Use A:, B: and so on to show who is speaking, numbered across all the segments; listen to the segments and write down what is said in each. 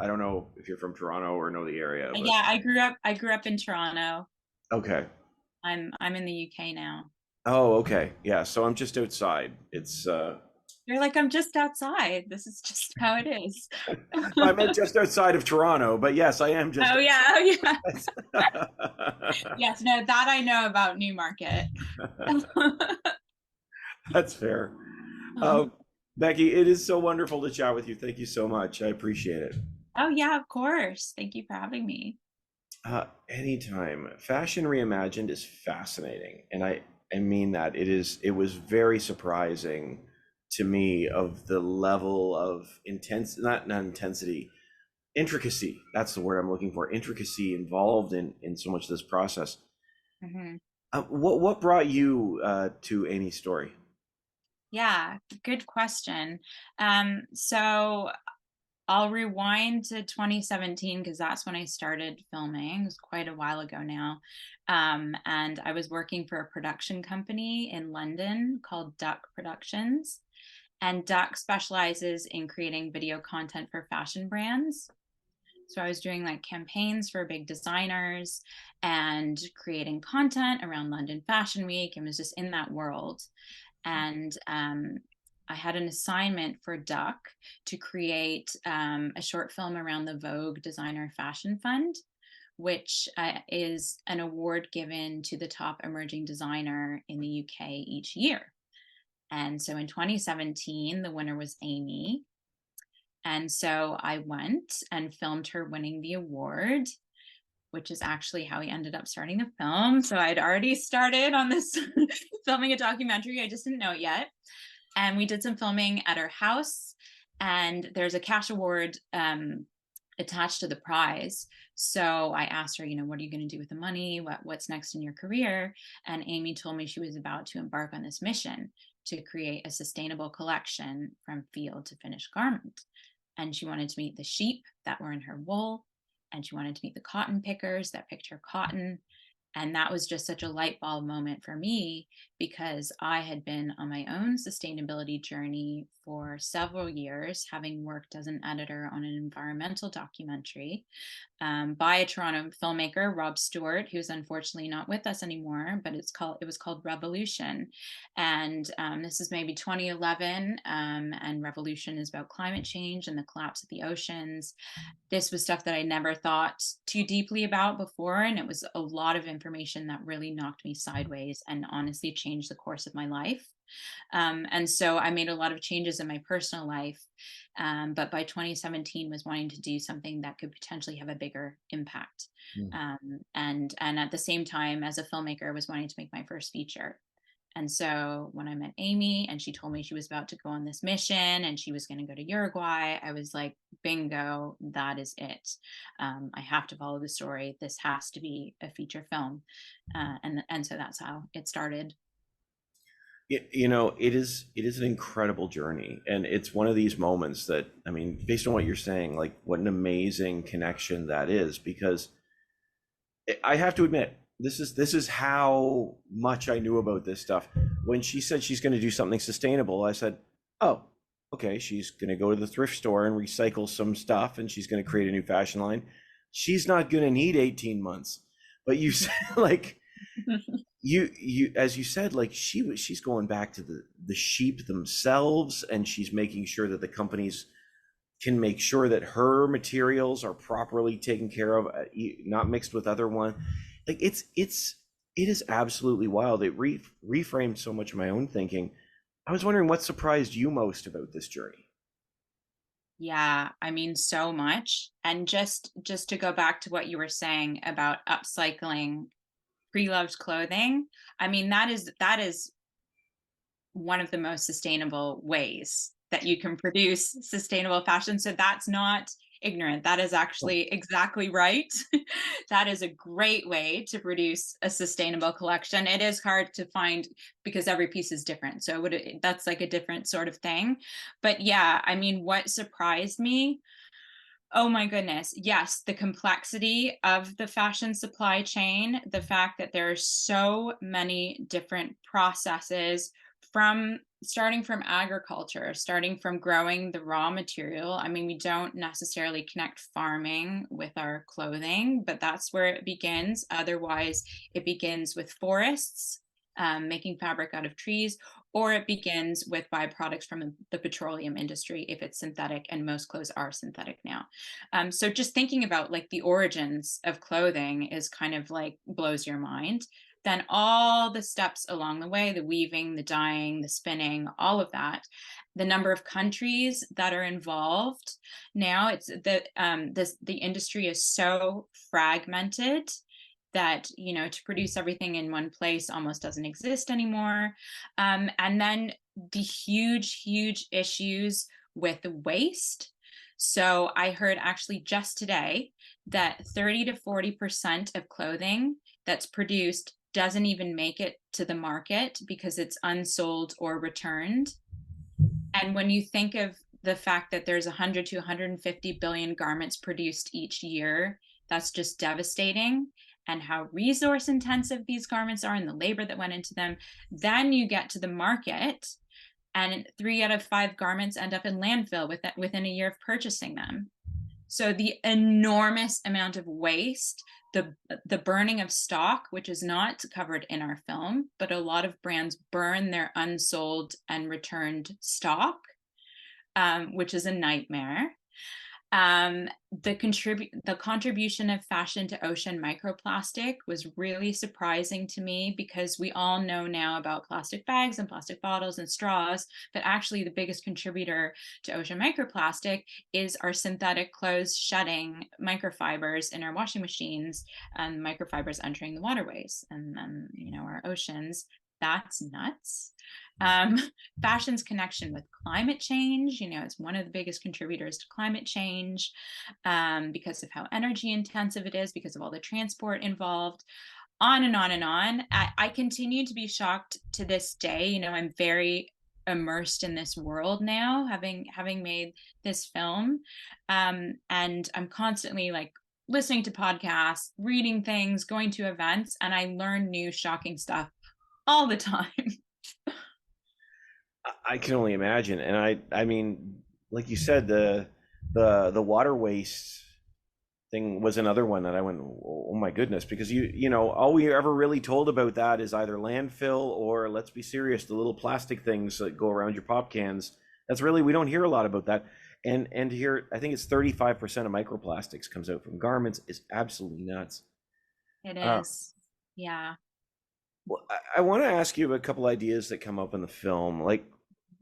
A: I don't know if you're from Toronto or know the area, but
B: Yeah, I grew up in Toronto.
A: okay.
B: I'm in the UK now.
A: Oh, okay. Yeah. So I'm just outside. It's
B: You're like, I'm just outside. This is just how it is.
A: I meant just outside of Toronto, but yes, I am just
B: Oh yeah, oh yeah.
A: outside.
B: Yes, no, that I know about Newmarket.
A: That's fair. Uh, Becky, it is so wonderful to chat with you. Thank you so much. I appreciate it.
B: Oh yeah, of course. Thank you for having me.
A: Anytime. Fashion Reimagined is fascinating, and I mean that. It was very surprising to me of the level of intense, not intensity, intricacy. That's the word I'm looking for. Intricacy involved in so much of this process.
B: Mhm.
A: What brought you to Amy's story?
B: Yeah, good question. So I'll rewind to 2017 because that's when I started filming. It was quite a while ago now. And I was working for a production company in London called Duck Productions. And Duck specializes in creating video content for fashion brands. So I was doing like campaigns for big designers and creating content around London Fashion Week and was just in that world. And I had an assignment for Duck to create a short film around the Vogue Designer Fashion Fund, which is an award given to the top emerging designer in the UK each year. And so in 2017, the winner was Amy. And so I went and filmed her winning the award, which is actually how we ended up starting the film. So I'd already started on this filming a documentary. I just didn't know it yet. And we did some filming at her house. And there's a cash award attached to the prize. So I asked her, what are you going to do with the money? What's next in your career? And Amy told me she was about to embark on this mission to create a sustainable collection from field to finished garment. And she wanted to meet the sheep that were in her wool, and she wanted to meet the cotton pickers that picked her cotton. And that was just such a light bulb moment for me because I had been on my own sustainability journey for several years, having worked as an editor on an environmental documentary by a Toronto filmmaker, Rob Stewart, who's unfortunately not with us anymore, but it was called Revolution. And this is maybe 2011, and Revolution is about climate change and the collapse of the oceans. This was stuff that I never thought too deeply about before. And it was a lot of information that really knocked me sideways and honestly changed the course of my life. And so I made a lot of changes in my personal life. But by 2017 was wanting to do something that could potentially have a bigger impact.
A: Mm.
B: And at the same time, as a filmmaker, I was wanting to make my first feature. And so when I met Amy and she told me she was about to go on this mission and she was going to go to Uruguay, I was like, bingo, that is it. I have to follow the story. This has to be a feature film. And so that's how it started.
A: It is an incredible journey, and it's one of these moments that, I mean, based on what you're saying, like what an amazing connection that is, because I have to admit, this is how much I knew about this stuff. When she said she's going to do something sustainable, I said, "Oh, okay, she's going to go to the thrift store and recycle some stuff, and she's going to create a new fashion line. She's not going to need 18 months." But you said, like, you as you said, like, she's going back to the sheep themselves, and she's making sure that the companies can make sure that her materials are properly taken care of, not mixed with other one. Like, it is absolutely wild. It reframed so much of my own thinking. I was wondering what surprised you most about this journey.
B: Yeah, I mean so much. And just to go back to what you were saying about upcycling pre-loved clothing, I mean that is one of the most sustainable ways that you can produce sustainable fashion. So that's not ignorant. That is actually exactly right. That is a great way to produce a sustainable collection. It is hard to find because every piece is different. So that's like a different sort of thing. But yeah, I mean, what surprised me, oh my goodness. Yes, the complexity of the fashion supply chain, the fact that there are so many different processes from starting from agriculture, starting from growing the raw material. I mean, we don't necessarily connect farming with our clothing, but that's where it begins. Otherwise, it begins with forests, making fabric out of trees, or it begins with byproducts from the petroleum industry if it's synthetic, and most clothes are synthetic now. So just thinking about like the origins of clothing is kind of like blows your mind. Then all the steps along the way, the weaving, the dyeing, the spinning, all of that, the number of countries that are involved now, it's the industry is so fragmented that, you know, to produce everything in one place almost doesn't exist anymore. And then the huge issues with the waste. So I heard actually just today that 30 to 40% of clothing that's produced doesn't even make it to the market because it's unsold or returned. And when you think of the fact that there's 100 to 150 billion garments produced each year, that's just devastating. And how resource intensive these garments are and the labor that went into them. Then you get to the market, and 3 out of 5 garments end up in landfill within a year of purchasing them. So the enormous amount of waste, the burning of stock, which is not covered in our film, but a lot of brands burn their unsold and returned stock, which is a nightmare. The contribution of fashion to ocean microplastic was really surprising to me, because we all know now about plastic bags and plastic bottles and straws, but actually the biggest contributor to ocean microplastic is our synthetic clothes shedding microfibers in our washing machines, and microfibers entering the waterways and then, you know, our oceans. That's nuts. Fashion's connection with climate change, you know, it's one of the biggest contributors to climate change, because of how energy intensive it is, because of all the transport involved, on and on and on. I continue to be shocked to this day. You know, I'm very immersed in this world now, having made this film, and I'm constantly like listening to podcasts, reading things, going to events, and I learn new shocking stuff all the time.
A: I can only imagine. And I mean, like you said, the water waste thing was another one that I went, oh my goodness, because you know, all we ever really told about that is either landfill or, let's be serious, the little plastic things that go around your pop cans. That's really, we don't hear a lot about that. And here, I think it's 35% of microplastics comes out from garments. Is absolutely nuts.
B: It
A: Uh,
B: is. Yeah.
A: well, I want to ask you a couple ideas that come up in the film. Like,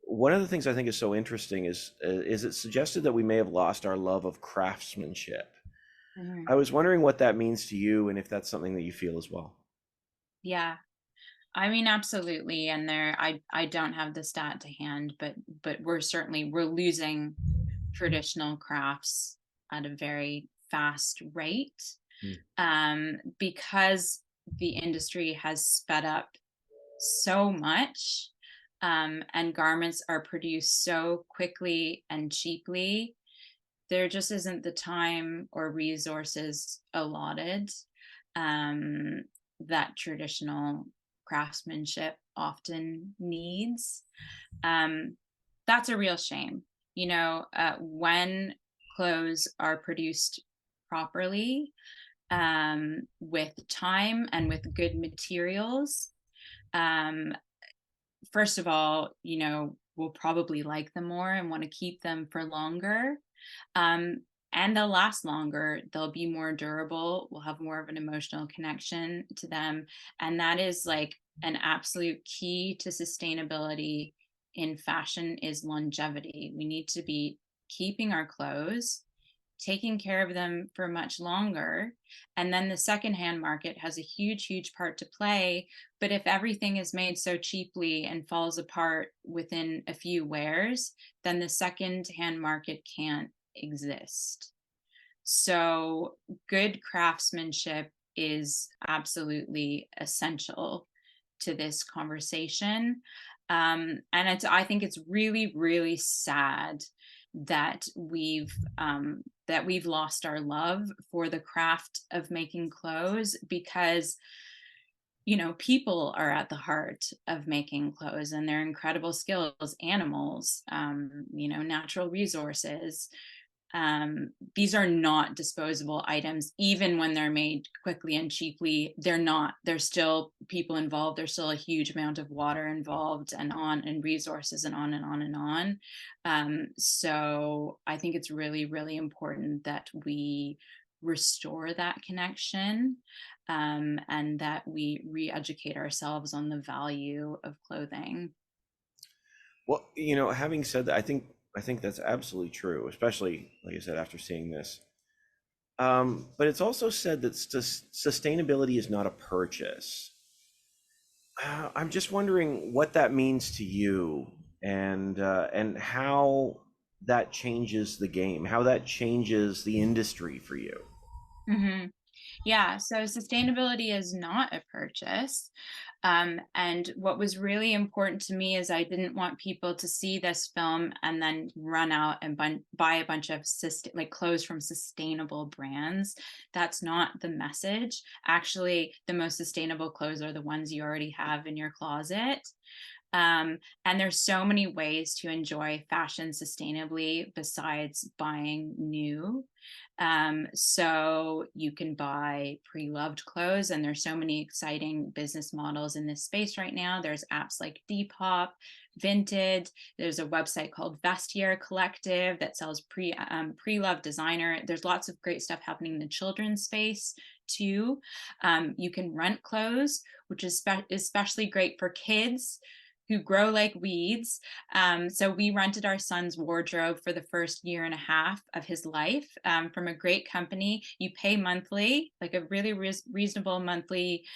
A: one of the things I think is so interesting is it suggested that we may have lost our love of craftsmanship.
B: Mhm.
A: I was wondering what that means to you, and if that's something that you feel as well.
B: Yeah. I mean, absolutely. And I don't have the stat to hand, but we're losing traditional crafts at a very fast rate,
A: Mm.
B: because the industry has sped up so much, and garments are produced so quickly and cheaply. There just isn't the time or resources allotted, um, that traditional craftsmanship often needs. Um, that's a real shame. You know, when clothes are produced properly, with time and with good materials, um, first of all, you know, we'll probably like them more and want to keep them for longer. Um, and they'll last longer. They'll be more durable. We'll have more of an emotional connection to them. And that is like an absolute key to sustainability in fashion is longevity. We need to be keeping our clothes, taking care of them for much longer. And then the secondhand market has a huge part to play. But if everything is made so cheaply and falls apart within a few wears, then the secondhand market can't exist. So good craftsmanship is absolutely essential to this conversation. And I think it's really sad that we've lost our love for the craft of making clothes, because people are at the heart of making clothes, and they're incredible skills, animals, natural resources. These are not disposable items, even when they're made quickly and cheaply. They're not. There's still people involved. There's still a huge amount of water involved, and resources, and on and on and on. So I think it's really, really important that we restore that connection, and that we re-educate ourselves on the value of clothing.
A: Well, having said that, I think that's absolutely true, especially like I said after seeing this. But it's also said that sustainability is not a purchase. I'm just wondering what that means to you, and how that changes the game, how that changes the industry for you.
B: hmm Yeah, so sustainability is not a purchase. And what was really important to me is I didn't want people to see this film and then run out and buy a bunch of like clothes from sustainable brands. That's not the message. Actually, the most sustainable clothes are the ones you already have in your closet. And there's so many ways to enjoy fashion sustainably besides buying new. So you can buy pre-loved clothes, and there's so many exciting business models in this space right now. There's apps like Depop, Vinted. There's a website called Vestiaire Collective that sells pre-loved designer. There's lots of great stuff happening in the children's space too. You can rent clothes, which is especially great for kids who grow like weeds. So we rented our son's wardrobe for the first year and a half of his life, from a great company. You pay monthly, like a really reasonable monthly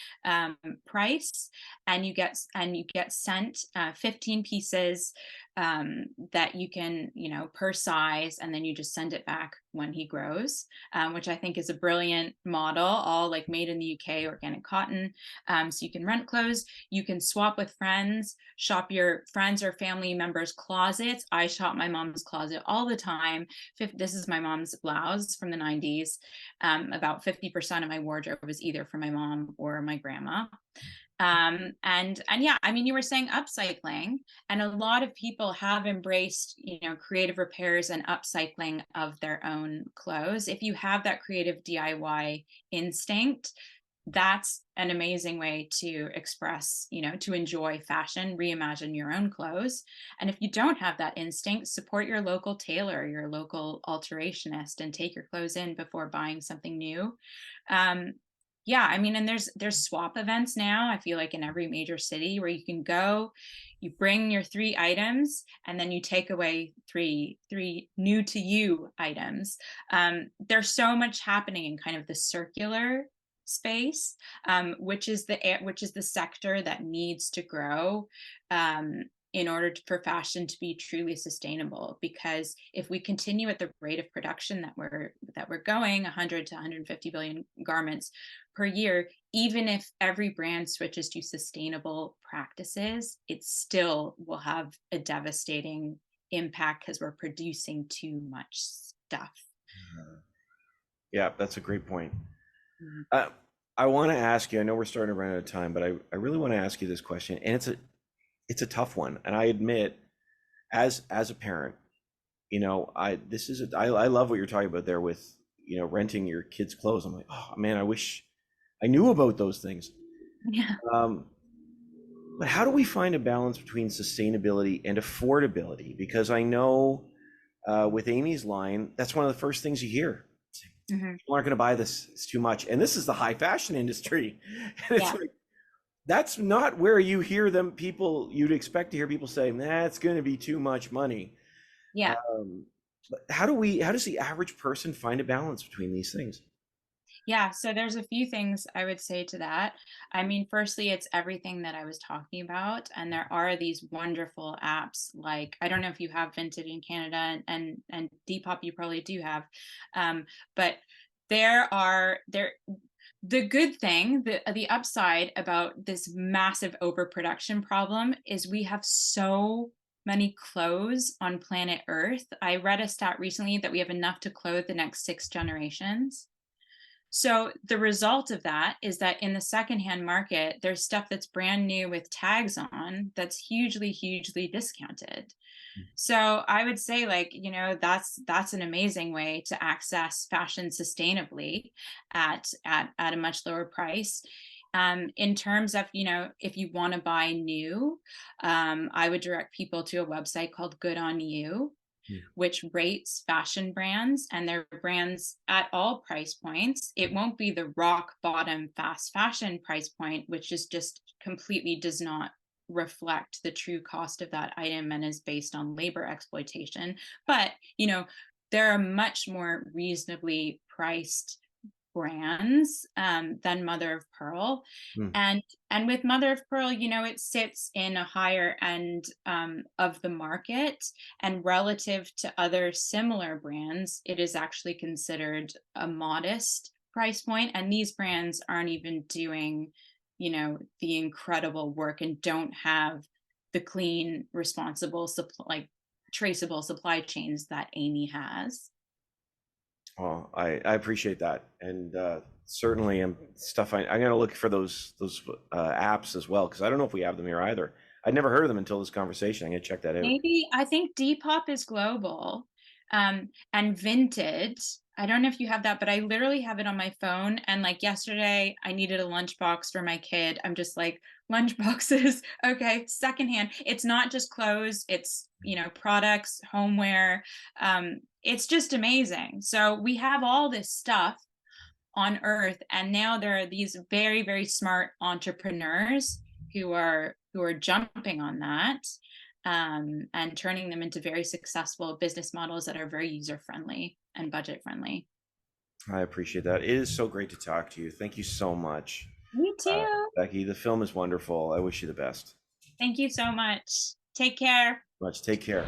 B: price, and you get sent 15 pieces, that you can, per size, and then you just send it back when he grows, which I think is a brilliant model, all like made in the UK, organic cotton. So you can rent clothes, you can swap with friends, shop your friends or family members' closets. I shop my mom's closet all the time. This is my mom's blouse from the 90s. About 50% of my wardrobe is either from my mom or my grandma. And yeah, I mean, you were saying upcycling, and a lot of people have embraced, creative repairs and upcycling of their own clothes. If you have that creative DIY instinct, that's an amazing way to express, to enjoy fashion, reimagine your own clothes. And if you don't have that instinct, support your local tailor, your local alterationist, and take your clothes in before buying something new. Um, yeah, I mean, and there's swap events now, I feel like, in every major city, where you can go, you bring your 3 items, and then you take away three new to you items. There's so much happening in kind of the circular space, which is the sector that needs to grow, in order for fashion to be truly sustainable. Because if we continue at the rate of production that we're going, 100 to 150 billion garments per year, even if every brand switches to sustainable practices, it still will have a devastating impact because we're producing too much stuff.
A: Yeah, that's a great point.
B: Mhm.
A: Uh, I want to ask you, I know we're starting to run out of time, but I really want to ask you this question, and it's a tough one. And I admit, as a parent, I love what you're talking about there with, renting your kids' clothes. I'm like, oh man, I wish I knew about those things.
B: Yeah.
A: Um, but how do we find a balance between sustainability and affordability? Because I know, with Amy's line, that's one of the first things you hear.
B: Mhm.
A: People aren't going to buy this. It's too much. And this is the high fashion industry. And it's
B: Yeah.
A: like, that's not where you hear you'd expect to hear people say, nah, it's going to be too much money.
B: Yeah.
A: But how does the average person find a balance between these things?
B: Yeah, so there's a few things I would say to that. I mean, firstly, it's everything that I was talking about, and there are these wonderful apps. Like, I don't know if you have Vinted in Canada, and Depop you probably do have, but there. The good thing, the upside about this massive overproduction problem is we have so many clothes on planet Earth. I read a stat recently that we have enough to clothe the next 6 generations. So the result of that is that in the secondhand market, there's stuff that's brand new with tags on that's hugely, hugely discounted. So I would say, like, that's an amazing way to access fashion sustainably at a much lower price. In terms of, if you want to buy new, I would direct people to a website called Good on You,
A: Mm.
B: which rates fashion brands, and their brands at all price points. It won't be the rock bottom fast fashion price point, which is just completely does not reflect the true cost of that item and is based on labor exploitation. But, there are much more reasonably priced brands than Mother of Pearl.
A: Mm.
B: And with Mother of Pearl, it sits in a higher end of the market, and relative to other similar brands, it is actually considered a modest price point. And these brands aren't even doing, the incredible work and don't have the clean, responsible, like traceable supply chains that Amy has.
A: Well, I appreciate that, and certainly stuff. I'm gonna look for those apps as well, because I don't know if we have them here either. I'd never heard of them until this conversation. I'm gonna check that out.
B: Maybe I think Depop is global, and Vinted. I don't know if you have that, but I literally have it on my phone. And like yesterday, I needed a lunchbox for my kid. I'm just like, lunchboxes, okay, secondhand. It's not just clothes; it's products, homeware. It's just amazing. So we have all this stuff on earth, and now there are these very, very smart entrepreneurs who are jumping on that, and turning them into very successful business models that are very user friendly and budget friendly.
A: I appreciate that. It is so great to talk to you. Thank you so much,
B: Me too.
A: Becky. The film is wonderful. I wish you the best.
B: Thank you so much. Take care.
A: Much. Take care.